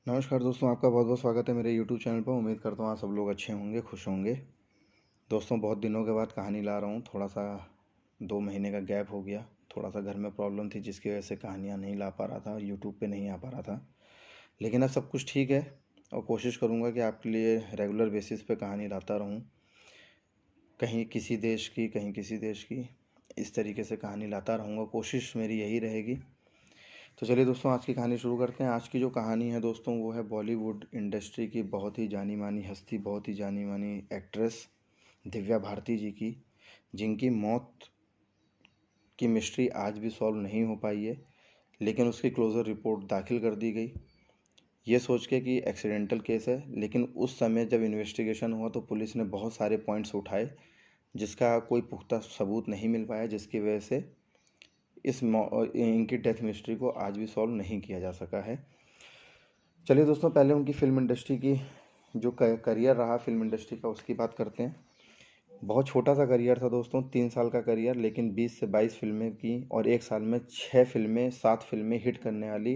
नमस्कार दोस्तों, आपका बहुत बहुत स्वागत है मेरे YouTube चैनल पर। उम्मीद करता हूँ आप सब लोग अच्छे होंगे, खुश होंगे। दोस्तों, बहुत दिनों के बाद कहानी ला रहा हूँ। थोड़ा सा 2 महीने का गैप हो गया। थोड़ा सा घर में प्रॉब्लम थी जिसकी वजह से कहानियाँ नहीं ला पा रहा था, YouTube पे नहीं आ पा रहा था। लेकिन अब सब कुछ ठीक है और कोशिश करूँगा कि आपके लिए रेगुलर बेसिस पे कहानी लाता रहूँ। कहीं किसी देश की, कहीं किसी देश की, इस तरीके से कहानी लाता रहूँगा। कोशिश मेरी यही रहेगी। तो चलिए दोस्तों, आज की कहानी शुरू करते हैं। आज की जो कहानी है दोस्तों, वो है बॉलीवुड इंडस्ट्री की बहुत ही जानी मानी हस्ती, बहुत ही जानी मानी एक्ट्रेस दिव्या भारती जी की, जिनकी मौत की मिस्ट्री आज भी सॉल्व नहीं हो पाई है। लेकिन उसकी क्लोज़र रिपोर्ट दाखिल कर दी गई, ये सोच के कि एक्सीडेंटल केस है। लेकिन उस समय जब इन्वेस्टिगेशन हुआ तो पुलिस ने बहुत सारे पॉइंट्स उठाए जिसका कोई पुख्ता सबूत नहीं मिल पाया, जिसकी वजह से इनकी डेथ मिस्ट्री को आज भी सॉल्व नहीं किया जा सका है। चलिए दोस्तों, पहले उनकी फिल्म इंडस्ट्री की जो करियर रहा फिल्म इंडस्ट्री का, उसकी बात करते हैं। बहुत छोटा सा करियर था दोस्तों, 3 साल का करियर, लेकिन 20 से 22 फिल्में की और 1 साल में 6 फिल्में, 7 फिल्में हिट करने वाली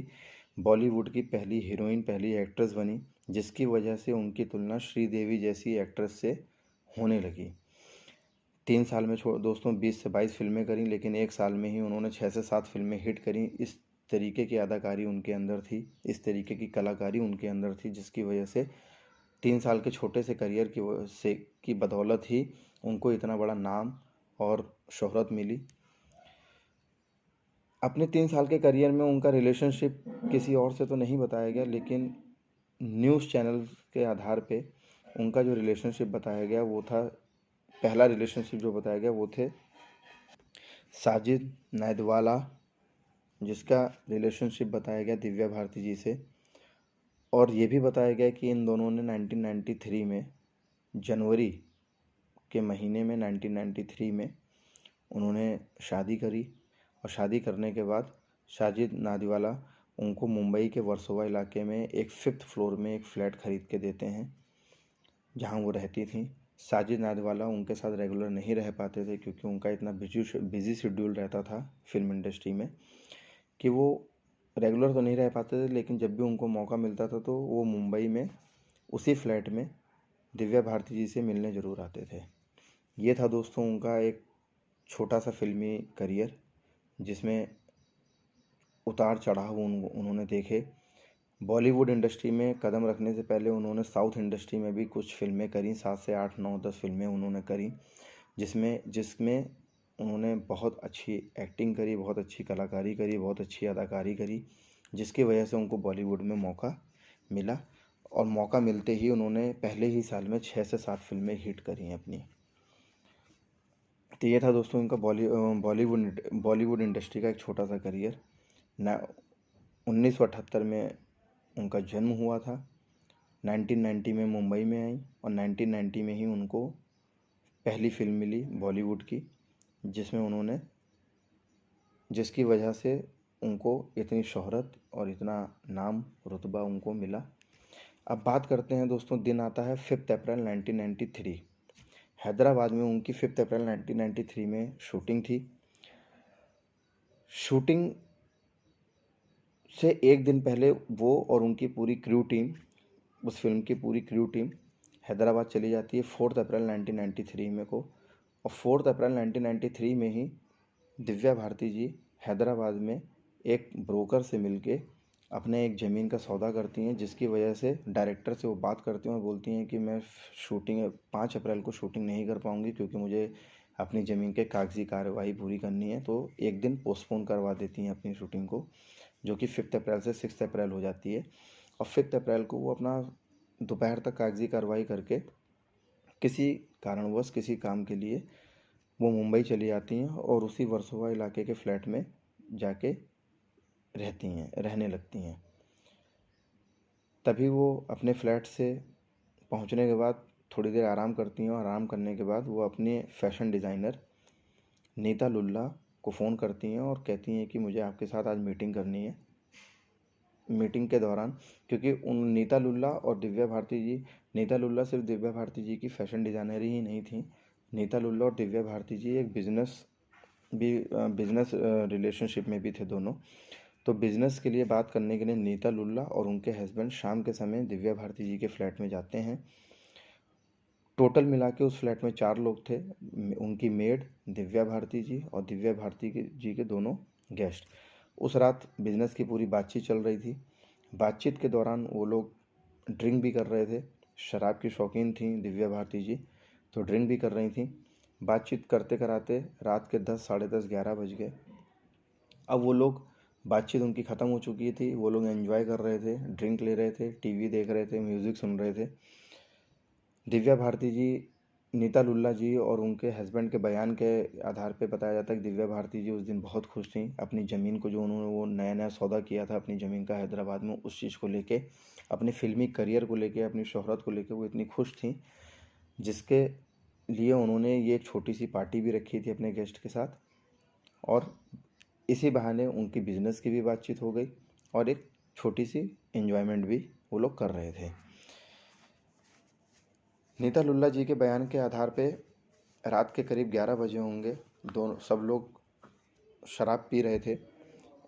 बॉलीवुड की पहली हीरोइन, पहली एक्ट्रेस बनी, जिसकी वजह से उनकी तुलना श्रीदेवी जैसी एक्ट्रेस से होने लगी। 3 साल में दोस्तों 20 से 22 फिल्में करी, लेकिन 1 साल में ही उन्होंने 6 से 7 फिल्में हिट करी। इस तरीके की अदाकारी उनके अंदर थी, इस तरीके की कलाकारी उनके अंदर थी, जिसकी वजह से 3 साल के छोटे से करियर की बदौलत ही उनको इतना बड़ा नाम और शोहरत मिली। अपने 3 साल के करियर में उनका रिलेशनशिप किसी और से तो नहीं बताया गया, लेकिन न्यूज़ चैनल के आधार पे उनका जो रिलेशनशिप बताया गया वो था, पहला रिलेशनशिप जो बताया गया वो थे साजिद नादिवाला, जिसका रिलेशनशिप बताया गया दिव्या भारती जी से। और ये भी बताया गया कि इन दोनों ने 1993 में, जनवरी के महीने में 1993 में उन्होंने शादी करी। और शादी करने के बाद साजिद नादिवाला उनको मुंबई के वर्सोवा इलाके में एक 5th फ्लोर में एक फ्लैट खरीद के देते हैं, जहां वो रहती थी। साजिद नादिवाला उनके साथ रेगुलर नहीं रह पाते थे, क्योंकि उनका इतना बिजी शेड्यूल रहता था फिल्म इंडस्ट्री में कि वो रेगुलर तो नहीं रह पाते थे। लेकिन जब भी उनको मौका मिलता था तो वो मुंबई में उसी फ्लैट में दिव्या भारती जी से मिलने ज़रूर आते थे। ये था दोस्तों उनका एक छोटा सा फिल्मी करियर, जिसमें उतार चढ़ाव उन्होंने देखे। बॉलीवुड इंडस्ट्री में कदम रखने से पहले उन्होंने साउथ इंडस्ट्री में भी कुछ फिल्में करी, 7 से 8, 9, 10 फिल्में उन्होंने करी, जिसमें जिसमें उन्होंने बहुत अच्छी एक्टिंग करी, बहुत अच्छी कलाकारी करी, बहुत अच्छी अदाकारी करी, जिसकी वजह से उनको बॉलीवुड में मौका मिला। और मौका मिलते ही उन्होंने पहले ही साल में 6 से 7 फिल्में हिट करी हैं अपनी। तो ये था दोस्तों इनका बॉलीवुड इंडस्ट्री का एक छोटा सा करियर। ना 1978 में उनका जन्म हुआ था, 1990 में मुंबई में आई और 1990 में ही उनको पहली फिल्म मिली बॉलीवुड की, जिसकी वजह से उनको इतनी शोहरत और इतना नाम रुतबा उनको मिला। अब बात करते हैं दोस्तों, दिन आता है 5 अप्रैल 1993। हैदराबाद में उनकी 5 अप्रैल 1993 में शूटिंग थी। शूटिंग से एक दिन पहले वो और उनकी पूरी क्रू टीम, उस फिल्म की पूरी क्रू टीम हैदराबाद चली जाती है 4 अप्रैल 1993 में को। और 4 अप्रैल 1993 में ही दिव्या भारती जी हैदराबाद में एक ब्रोकर से मिलके अपने एक ज़मीन का सौदा करती हैं, जिसकी वजह से डायरेक्टर से वो बात करती हैं और बोलती हैं कि मैं 5 अप्रैल को शूटिंग नहीं कर पाऊँगी, क्योंकि मुझे अपनी ज़मीन के कागज़ी कार्यवाही पूरी करनी है। तो एक दिन पोस्टपोन करवा देती हैं अपनी शूटिंग को, जो कि 5 अप्रैल से 6 अप्रैल हो जाती है। और 5 अप्रैल को वो अपना दोपहर तक कागज़ी कार्रवाई करके किसी कारणवश, किसी काम के लिए वो मुंबई चली जाती हैं और उसी वर्सोवा इलाके के फ्लैट में जाके रहने लगती हैं। तभी वो अपने फ्लैट से पहुंचने के बाद थोड़ी देर आराम करती हैं और आराम करने के बाद वो अपने फैशन डिज़ाइनर नीता लुल्ला को फ़ोन करती हैं और कहती हैं कि मुझे आपके साथ आज मीटिंग करनी है। मीटिंग के दौरान, क्योंकि उन नीता लुल्ला सिर्फ दिव्या भारती जी की फैशन डिज़ाइनर ही नहीं थी। नीता लुल्ला और दिव्या भारती जी एक बिज़नेस रिलेशनशिप में भी थे दोनों। तो बिज़नेस के लिए बात करने के लिए नीता लुल्ला और उनके हस्बैंड शाम के समय दिव्या भारती जी के फ्लैट में जाते हैं। टोटल मिला के उस फ्लैट में 4 लोग थे। उनकी मेड, दिव्या भारती जी और दिव्या भारती जी के दोनों गेस्ट। उस रात बिज़नेस की पूरी बातचीत चल रही थी। बातचीत के दौरान वो लोग ड्रिंक भी कर रहे थे। शराब की शौकीन थी दिव्या भारती जी, तो ड्रिंक भी कर रही थी। बातचीत करते कराते रात के 10, साढ़े 10, 11 बज गए। अब वो लोग, बातचीत उनकी ख़त्म हो चुकी थी, वो लोग एंजॉय कर रहे थे, ड्रिंक ले रहे थे, टीवी देख रहे थे, म्यूज़िक सुन रहे थे। दिव्या भारती जी, नीता लुल्ला जी और उनके हस्बैंड के बयान के आधार पे बताया जाता है कि दिव्या भारती जी उस दिन बहुत खुश थीं। अपनी ज़मीन को, जो उन्होंने वो नया नया सौदा किया था अपनी ज़मीन का हैदराबाद में, उस चीज़ को लेके, अपने फिल्मी करियर को लेके, अपनी शोहरत को लेके वो इतनी खुश थीं, जिसके लिए उन्होंने ये एक छोटी सी पार्टी भी रखी थी अपने गेस्ट के साथ। और इसी बहाने उनकी बिज़नेस की भी बातचीत हो गई और एक छोटी सी एंजॉयमेंट भी वो लोग कर रहे थे। नीता लुल्ला जी के बयान के आधार पे रात के करीब 11 बजे होंगे। दोनों सब लोग शराब पी रहे थे,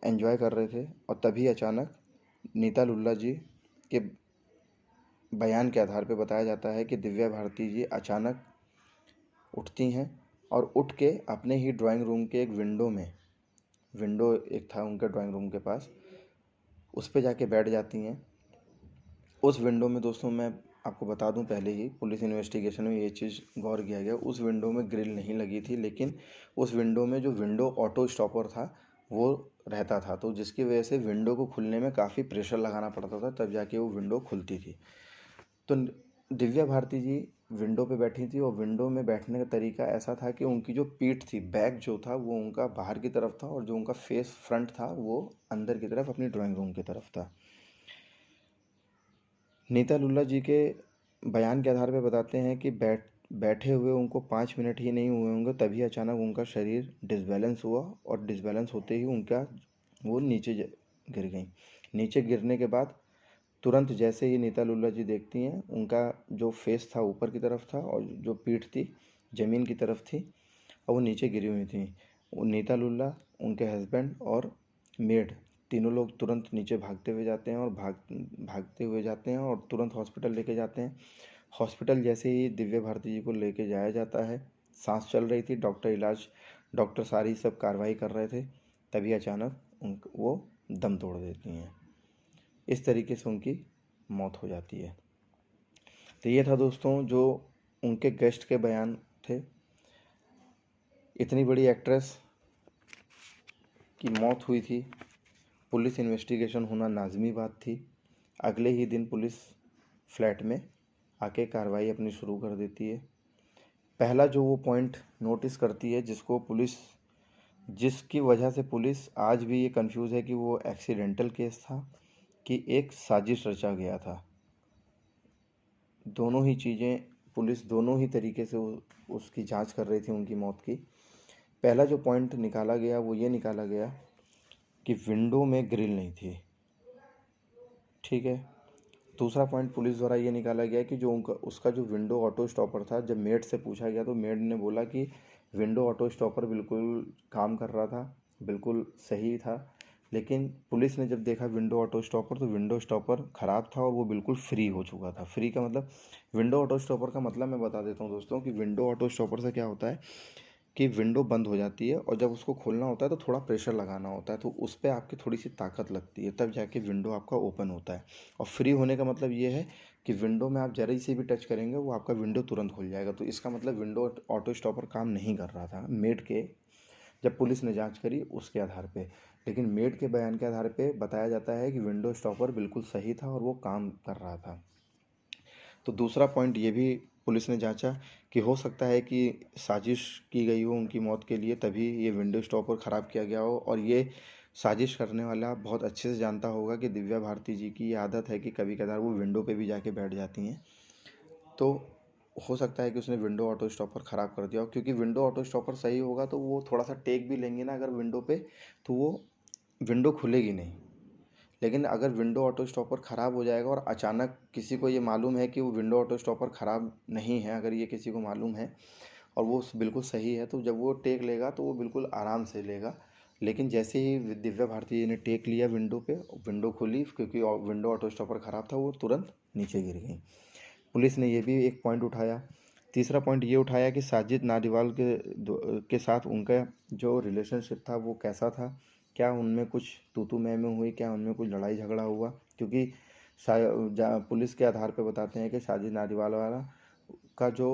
एंजॉय कर रहे थे, और तभी अचानक नीता लुल्ला जी के बयान के आधार पे बताया जाता है कि दिव्या भारती जी अचानक उठती हैं और उठ के अपने ही ड्राइंग रूम के एक विंडो एक था उनके ड्राइंग रूम के पास, उस पे जाके बैठ जाती हैं। उस विंडो में, दोस्तों मैं आपको बता दूं, पहले ही पुलिस इन्वेस्टिगेशन में ये चीज़ गौर किया गया, उस विंडो में ग्रिल नहीं लगी थी, लेकिन उस विंडो में जो विंडो ऑटो स्टॉपर था वो रहता था, तो जिसकी वजह से विंडो को खुलने में काफ़ी प्रेशर लगाना पड़ता था, तब जाके वो विंडो खुलती थी। तो दिव्या भारती जी विंडो पे बैठी थी और विंडो में बैठने का तरीका ऐसा था कि उनकी जो पीठ थी, बैक जो था वो उनका बाहर की तरफ था, और जो उनका फेस फ्रंट था वो अंदर की तरफ, अपनी ड्राइंग रूम की तरफ था। नीता लुल्ला जी के बयान के आधार पर बताते हैं कि बैठे हुए उनको 5 मिनट ही नहीं हुए होंगे, तभी अचानक उनका शरीर डिसबैलेंस हुआ, और डिसबैलेंस होते ही उनका वो नीचे गिर गई। नीचे गिरने के बाद तुरंत जैसे ही नीता लुल्ला जी देखती हैं, उनका जो फेस था ऊपर की तरफ था और जो पीठ थी ज़मीन की तरफ थी, और वो नीचे गिरी हुई थी। वो नीता लुल्ला, उनके हस्बैंड और मेड, तीनों लोग तुरंत नीचे भागते हुए जाते हैं और भागते हुए जाते हैं और तुरंत हॉस्पिटल लेके जाते हैं। हॉस्पिटल जैसे ही दिव्या भारती जी को लेके जाया जाता है, सांस चल रही थी, डॉक्टर सारी सब कार्रवाई कर रहे थे, तभी अचानक वो दम तोड़ देती हैं। इस तरीके से उनकी मौत हो जाती है। तो ये था दोस्तों जो उनके गेस्ट के बयान थे। इतनी बड़ी एक्ट्रेस की मौत हुई थी, पुलिस इन्वेस्टिगेशन होना लाजमी बात थी। अगले ही दिन पुलिस फ्लैट में आके कार्रवाई अपनी शुरू कर देती है। पहला जो वो पॉइंट नोटिस करती है, जिसकी वजह से पुलिस आज भी ये कंफ्यूज है कि वो एक्सीडेंटल केस था कि एक साजिश रचा गया था। दोनों ही चीज़ें, पुलिस दोनों ही तरीके से उसकी जांच कर रही थी उनकी मौत की। पहला जो पॉइंट निकाला गया वो ये निकाला गया कि विंडो में ग्रिल नहीं थी, ठीक है। दूसरा पॉइंट पुलिस द्वारा ये निकाला गया कि जो उसका जो विंडो ऑटो स्टॉपर था, जब मेड से पूछा गया तो मेड ने बोला कि विंडो ऑटो स्टॉपर बिल्कुल काम कर रहा था, बिल्कुल सही था। लेकिन पुलिस ने जब देखा विंडो ऑटो स्टॉपर, तो विंडो स्टॉपर ख़राब था और वो बिल्कुल फ्री हो चुका था। फ्री का मतलब, विंडो ऑटो स्टॉपर का मतलब मैं बता देता हूँ दोस्तों कि विंडो ऑटो स्टॉपर से क्या होता है कि विंडो बंद हो जाती है और जब उसको खोलना होता है तो थोड़ा प्रेशर लगाना होता है, तो उस पर आपकी थोड़ी सी ताकत लगती है, तब जाके विंडो आपका ओपन होता है। और फ्री होने का मतलब ये है कि विंडो में आप ज़रा से भी टच करेंगे वो आपका विंडो तुरंत खुल जाएगा। तो इसका मतलब विंडो ऑटो स्टॉपर काम नहीं कर रहा था मेड के, जब पुलिस ने जांच करी उसके आधार पे। लेकिन मेड के बयान के आधार पे बताया जाता है कि विंडो स्टॉपर बिल्कुल सही था और वो काम कर रहा था। तो दूसरा पॉइंट ये भी पुलिस ने जांचा कि हो सकता है कि साजिश की गई हो उनकी मौत के लिए, तभी ये विंडो स्टॉपर ख़राब किया गया हो। और ये साजिश करने वाला बहुत अच्छे से जानता होगा कि दिव्या भारती जी की ये आदत है कि कभी कभार वो विंडो पे भी जाके बैठ जाती हैं। तो हो सकता है कि उसने विंडो ऑटो स्टॉपर ख़राब कर दिया हो, क्योंकि विंडो ऑटो स्टॉपर सही होगा तो वो थोड़ा सा टेक भी लेंगे ना अगर विंडो पे, तो वो विंडो खुलेगी नहीं। लेकिन अगर विंडो ऑटो स्टॉपर ख़राब हो जाएगा और अचानक किसी को ये मालूम है कि वो विंडो ऑटो स्टॉपर ख़राब नहीं है, अगर ये किसी को मालूम है और वो बिल्कुल सही है, तो जब वो टेक लेगा तो वो बिल्कुल आराम से लेगा लेकिन जैसे ही दिव्या भारती जी ने टेक लिया विंडो पे, विंडो खुली क्योंकि विंडो ऑटो स्टॉपर ख़राब था, वो तुरंत नीचे गिर गई। पुलिस ने ये भी एक पॉइंट उठाया। तीसरा पॉइंट ये उठाया कि साजिद नाडियावाला के साथ उनका जो रिलेशनशिप था वो कैसा था, क्या उनमें कुछ तू मैं हुई, क्या उनमें कुछ लड़ाई झगड़ा हुआ, क्योंकि पुलिस के आधार पे बताते हैं कि साजिद नाडियावाला का जो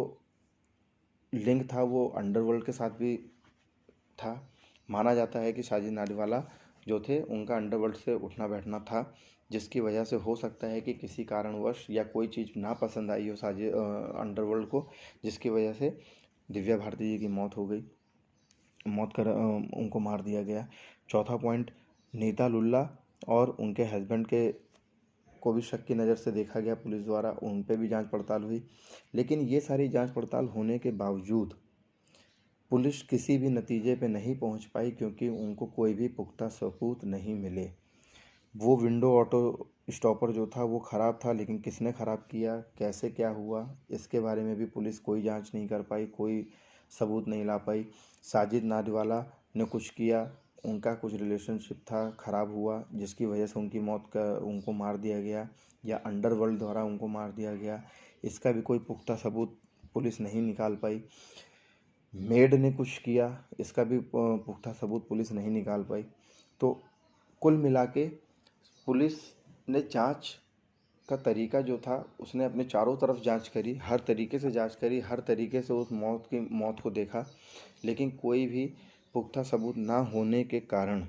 लिंक था वो अंडरवर्ल्ड के साथ भी था। माना जाता है कि साजिद नाडियावाला जो थे उनका अंडरवर्ल्ड से उठना बैठना था, जिसकी वजह से हो सकता है कि किसी कारणवश या कोई चीज़ ना पसंद आई हो साजिद अंडरवर्ल्ड को, जिसकी वजह से दिव्या भारती जी की मौत हो गई, उनको मार दिया गया। चौथा पॉइंट, नीता लुल्ला और उनके हस्बैंड के को भी शक की नज़र से देखा गया पुलिस द्वारा, उन पे भी जांच पड़ताल हुई। लेकिन ये सारी जांच पड़ताल होने के बावजूद पुलिस किसी भी नतीजे पे नहीं पहुंच पाई, क्योंकि उनको कोई भी पुख्ता सबूत नहीं मिले। वो विंडो ऑटो स्टॉपर जो था वो ख़राब था, लेकिन किसने ख़राब किया, कैसे क्या हुआ, इसके बारे में भी पुलिस कोई जांच नहीं कर पाई, कोई सबूत नहीं ला पाई। साजिद नाडियावाला ने कुछ किया, उनका कुछ रिलेशनशिप था, ख़राब हुआ, जिसकी वजह से उनको मार दिया गया, या अंडरवर्ल्ड द्वारा उनको मार दिया गया, इसका भी कोई पुख्ता सबूत पुलिस नहीं निकाल पाई। मेड ने कुछ किया, इसका भी पुख्ता सबूत पुलिस नहीं निकाल पाई। तो कुल मिला के पुलिस ने जांच का तरीका जो था, उसने अपने चारों तरफ जांच करी, हर तरीके से जांच करी, हर तरीके से उस मौत को देखा, लेकिन कोई भी पुख्ता सबूत ना होने के कारण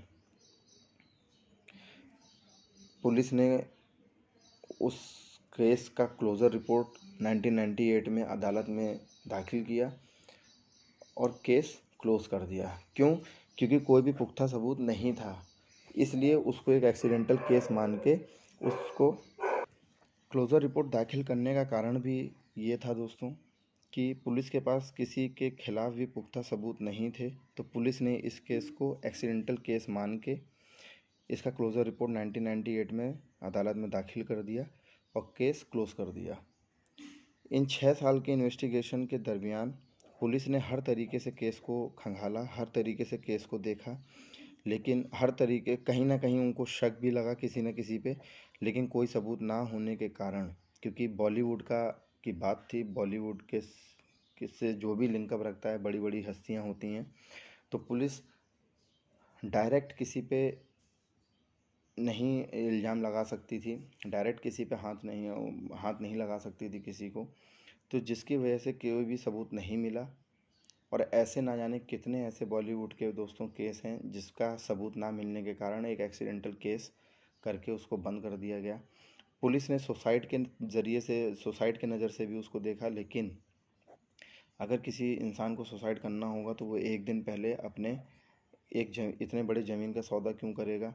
पुलिस ने उस केस का क्लोज़र रिपोर्ट 1998 में अदालत में दाखिल किया और केस क्लोज़ कर दिया। क्यों? क्योंकि कोई भी पुख्ता सबूत नहीं था, इसलिए उसको एक एक्सीडेंटल केस मान के उसको क्लोज़र रिपोर्ट दाखिल करने का कारण भी ये था दोस्तों, कि पुलिस के पास किसी के खिलाफ भी पुख्ता सबूत नहीं थे, तो पुलिस ने इस केस को एक्सीडेंटल केस मान के इसका क्लोज़र रिपोर्ट 1998 में अदालत में दाखिल कर दिया और केस क्लोज़ कर दिया। इन 6 साल के इन्वेस्टिगेशन के दरमियान पुलिस ने हर तरीके से केस को खंगाला, हर तरीके से केस को देखा, लेकिन हर तरीके कहीं ना कहीं उनको शक भी लगा किसी न किसी पे, लेकिन कोई सबूत ना होने के कारण, क्योंकि बॉलीवुड की बात थी, बॉलीवुड के किससे जो भी लिंकअप रखता है, बड़ी बड़ी हस्तियां होती हैं, तो पुलिस डायरेक्ट किसी पे नहीं इल्ज़ाम लगा सकती थी, डायरेक्ट किसी पे हाथ नहीं लगा सकती थी किसी को, तो जिसकी वजह से कोई भी सबूत नहीं मिला। और ऐसे ना जाने कितने ऐसे बॉलीवुड के दोस्तों केस हैं जिसका सबूत ना मिलने के कारण एक एक्सीडेंटल केस करके उसको बंद कर दिया गया। पुलिस ने सुसाइड के नज़र से भी उसको देखा, लेकिन अगर किसी इंसान को सुसाइड करना होगा तो वो एक दिन पहले अपने इतने बड़े ज़मीन का सौदा क्यों करेगा,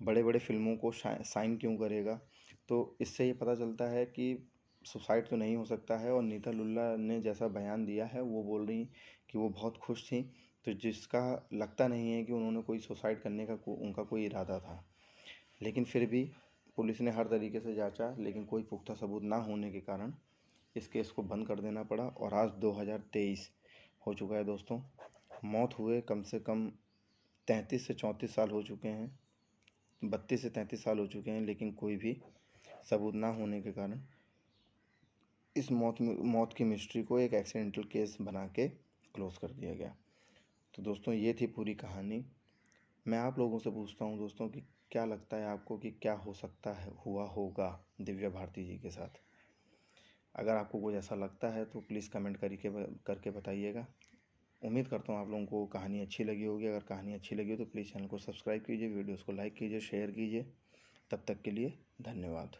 बड़े बड़े फिल्मों को साइन क्यों करेगा। तो इससे ये पता चलता है कि सुसाइड तो नहीं हो सकता है। और नीता लुल्ला ने जैसा बयान दिया है, वो बोल रही कि वो बहुत खुश थी, तो जिसका लगता नहीं है कि उन्होंने कोई सुसाइड करने का उनका कोई इरादा था। लेकिन फिर भी पुलिस ने हर तरीके से जांचा, लेकिन कोई पुख्ता सबूत ना होने के कारण इस केस को बंद कर देना पड़ा। और आज 2023 हो चुका है दोस्तों, मौत हुए कम से कम 33 से 34 साल हो चुके हैं, 32 से 33 साल हो चुके हैं, लेकिन कोई भी सबूत ना होने के कारण इस मौत की मिस्ट्री को एक एक्सीडेंटल केस बना के क्लोज़ कर दिया गया। तो दोस्तों ये थी पूरी कहानी। मैं आप लोगों से पूछता हूँ दोस्तों कि क्या लगता है आपको कि क्या हो सकता है हुआ होगा दिव्या भारती जी के साथ। अगर आपको कुछ ऐसा लगता है तो प्लीज़ कमेंट करके बताइएगा। उम्मीद करता हूँ आप लोगों को कहानी अच्छी लगी होगी। अगर कहानी अच्छी लगी हो तो प्लीज़ चैनल को सब्सक्राइब कीजिए, वीडियोज़ को लाइक कीजिए, शेयर कीजिए। तब तक के लिए धन्यवाद।